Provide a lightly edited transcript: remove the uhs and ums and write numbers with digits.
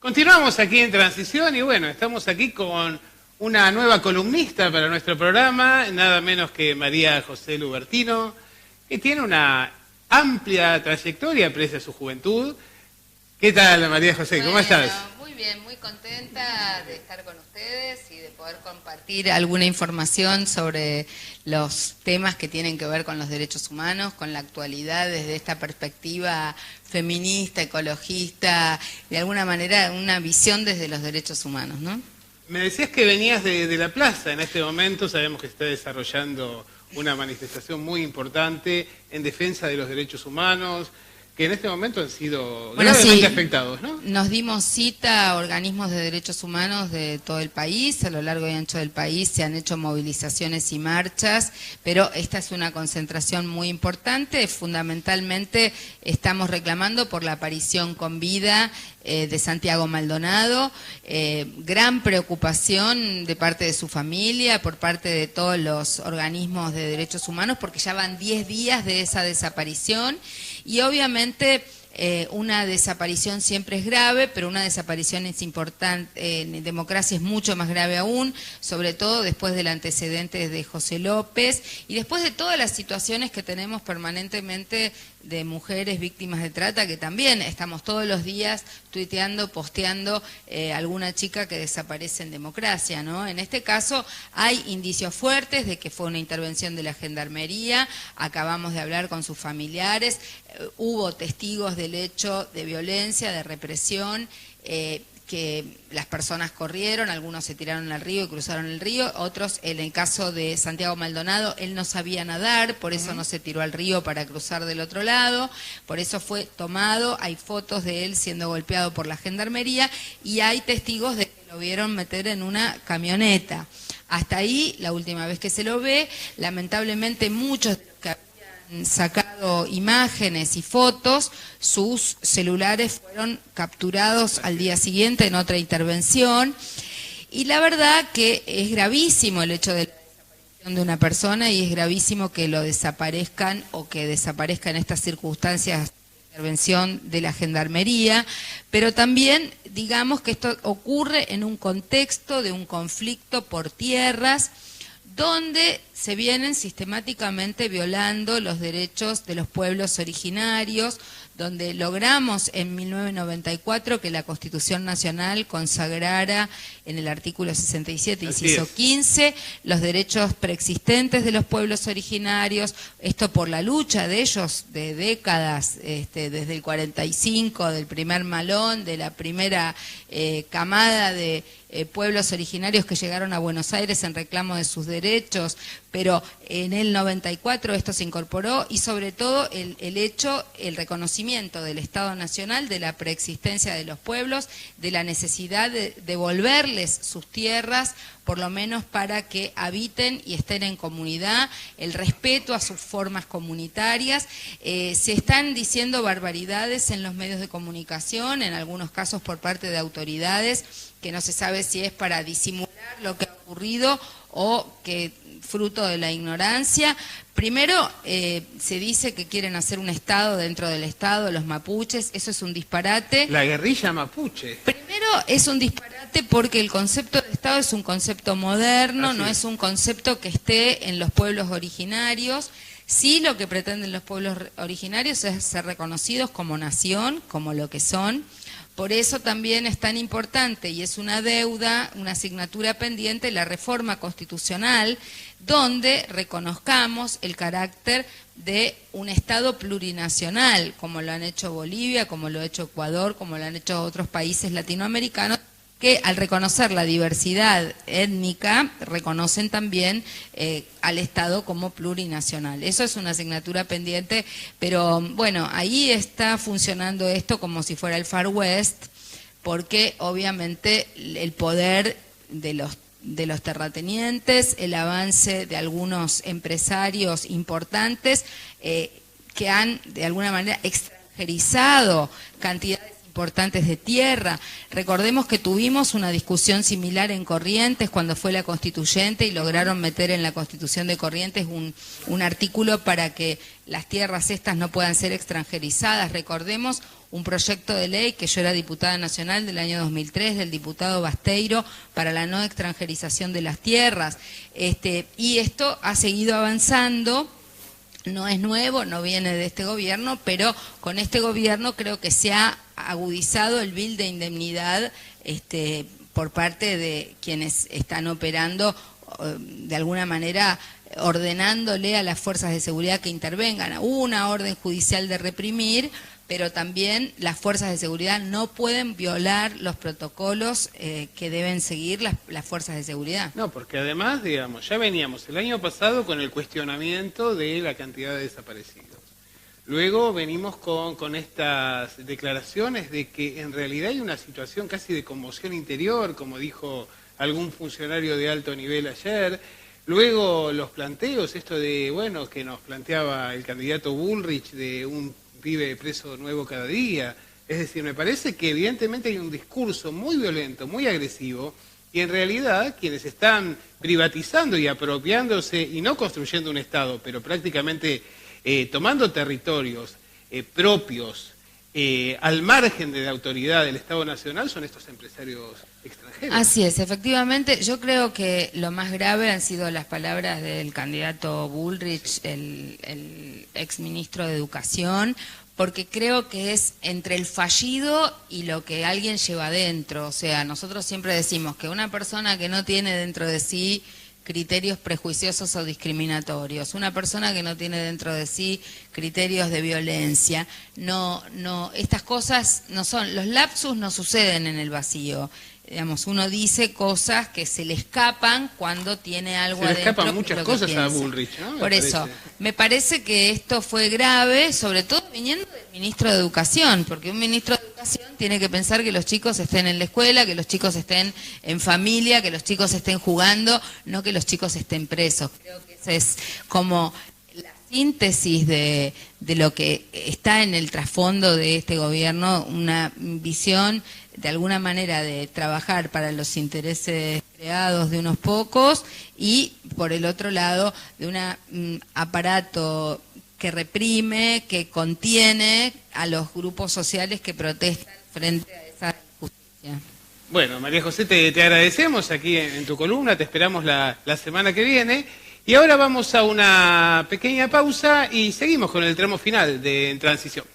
Continuamos aquí en Transición y bueno, estamos aquí con una nueva columnista para nuestro programa, nada menos que María José Lubertino, que tiene una amplia trayectoria pese a su juventud. ¿Qué tal, María José? ¿Cómo estás? Muy bien, muy contenta de estar con ustedes y de poder compartir alguna información sobre los temas que tienen que ver con los derechos humanos, con la actualidad desde esta perspectiva feminista, ecologista, de alguna manera una visión desde los derechos humanos, ¿no? Me decías que venías de la plaza en este momento, sabemos que está desarrollando una manifestación muy importante en defensa de los derechos humanos, que en este momento han sido gravemente afectados, ¿no? Nos dimos cita a organismos de derechos humanos de todo el país, a lo largo y ancho del país se han hecho movilizaciones y marchas, pero esta es una concentración muy importante. Fundamentalmente estamos reclamando por la aparición con vida de Santiago Maldonado, gran preocupación de parte de su familia, por parte de todos los organismos de derechos humanos, porque ya van 10 días de esa desaparición y obviamente una desaparición siempre es grave, pero una desaparición es importante, en democracia es mucho más grave aún, sobre todo después del antecedente de José López y después de todas las situaciones que tenemos permanentemente de mujeres víctimas de trata, que también estamos todos los días tuiteando, posteando alguna chica que desaparece en democracia, ¿no? En este caso hay indicios fuertes de que fue una intervención de la Gendarmería, acabamos de hablar con sus familiares, hubo testigos del hecho de violencia, de represión, que las personas corrieron, algunos se tiraron al río y cruzaron el río, otros, en el caso de Santiago Maldonado, él no sabía nadar, por eso no se tiró al río para cruzar del otro lado, por eso fue tomado, hay fotos de él siendo golpeado por la Gendarmería y hay testigos de que lo vieron meter en una camioneta. Hasta ahí, la última vez que se lo ve, lamentablemente muchos de los que habían sacado imágenes y fotos, sus celulares fueron capturados al día siguiente en otra intervención y la verdad que es gravísimo el hecho de la desaparición de una persona y es gravísimo que lo desaparezcan o que desaparezca en estas circunstancias de intervención de la Gendarmería, pero también digamos que esto ocurre en un contexto de un conflicto por tierras donde se vienen sistemáticamente violando los derechos de los pueblos originarios, donde logramos en 1994 que la Constitución Nacional consagrara en el artículo 67, inciso 15, los derechos preexistentes de los pueblos originarios, esto por la lucha de ellos de décadas, desde el 45, del primer malón, de la primera camada de pueblos originarios que llegaron a Buenos Aires en reclamo de sus derechos, pero en el 94 esto se incorporó y sobre todo el reconocimiento del Estado Nacional de la preexistencia de los pueblos, de la necesidad de devolverles sus tierras, por lo menos para que habiten y estén en comunidad, el respeto a sus formas comunitarias. Se están diciendo barbaridades en los medios de comunicación, en algunos casos por parte de autoridades, que no se sabe si es para disimular lo que ha ocurrido o que fruto de la ignorancia. Primero, se dice que quieren hacer un Estado dentro del Estado, los mapuches, eso es un disparate. La guerrilla mapuche. Primero, es un disparate porque el concepto de Estado es un concepto moderno, no es un concepto que esté en los pueblos originarios. Sí, lo que pretenden los pueblos originarios es ser reconocidos como nación, como lo que son. Por eso también es tan importante y es una deuda, una asignatura pendiente, la reforma constitucional, donde reconozcamos el carácter de un Estado plurinacional, como lo han hecho Bolivia, como lo ha hecho Ecuador, como lo han hecho otros países latinoamericanos, que al reconocer la diversidad étnica, reconocen también al Estado como plurinacional. Eso es una asignatura pendiente, pero bueno, ahí está funcionando esto como si fuera el Far West, porque obviamente el poder de los terratenientes, el avance de algunos empresarios importantes que han de alguna manera extranjerizado cantidades importantes de tierra. Recordemos que tuvimos una discusión similar en Corrientes cuando fue la constituyente y lograron meter en la Constitución de Corrientes un artículo para que las tierras estas no puedan ser extranjerizadas. Recordemos un proyecto de ley que yo era diputada nacional del año 2003, del diputado Basteiro, para la no extranjerización de las tierras. Y esto ha seguido avanzando. No es nuevo, no viene de este gobierno, pero con este gobierno creo que se ha agudizado el bill de indemnidad por parte de quienes están operando, de alguna manera ordenándole a las fuerzas de seguridad que intervengan. Hubo una orden judicial de reprimir, pero también las fuerzas de seguridad no pueden violar los protocolos que deben seguir las fuerzas de seguridad. No, porque además, digamos, ya veníamos el año pasado con el cuestionamiento de la cantidad de desaparecidos. Luego venimos con estas declaraciones de que en realidad hay una situación casi de conmoción interior, como dijo algún funcionario de alto nivel ayer. Luego los planteos, esto de, bueno, que nos planteaba el candidato Bullrich de un pibe preso nuevo cada día. Es decir, me parece que evidentemente hay un discurso muy violento, muy agresivo, y en realidad quienes están privatizando y apropiándose, y no construyendo un Estado, pero prácticamente tomando territorios propios al margen de la autoridad del Estado Nacional, son estos empresarios extranjeros. Así es, efectivamente. Yo creo que lo más grave han sido las palabras del candidato Bullrich, el exministro de Educación, porque creo que es entre el fallido y lo que alguien lleva adentro. O sea, nosotros siempre decimos que una persona que no tiene dentro de sí criterios prejuiciosos o discriminatorios, una persona que no tiene dentro de sí criterios de violencia, estas cosas no son, los lapsus no suceden en el vacío. Digamos, uno dice cosas que se le escapan cuando tiene algo adentro. Se le escapan muchas cosas a Bullrich, ¿no? Por eso, me parece que esto fue grave, sobre todo viniendo del ministro de Educación, porque un ministro de Educación tiene que pensar que los chicos estén en la escuela, que los chicos estén en familia, que los chicos estén jugando, no que los chicos estén presos. Creo que esa es como la síntesis de lo que está en el trasfondo de este gobierno, una visión de alguna manera de trabajar para los intereses creados de unos pocos y por el otro lado de un aparato que reprime, que contiene a los grupos sociales que protestan frente a esa injusticia. Bueno, María José, te agradecemos aquí en tu columna, te esperamos la semana que viene. Y ahora vamos a una pequeña pausa y seguimos con el tramo final de En Transición.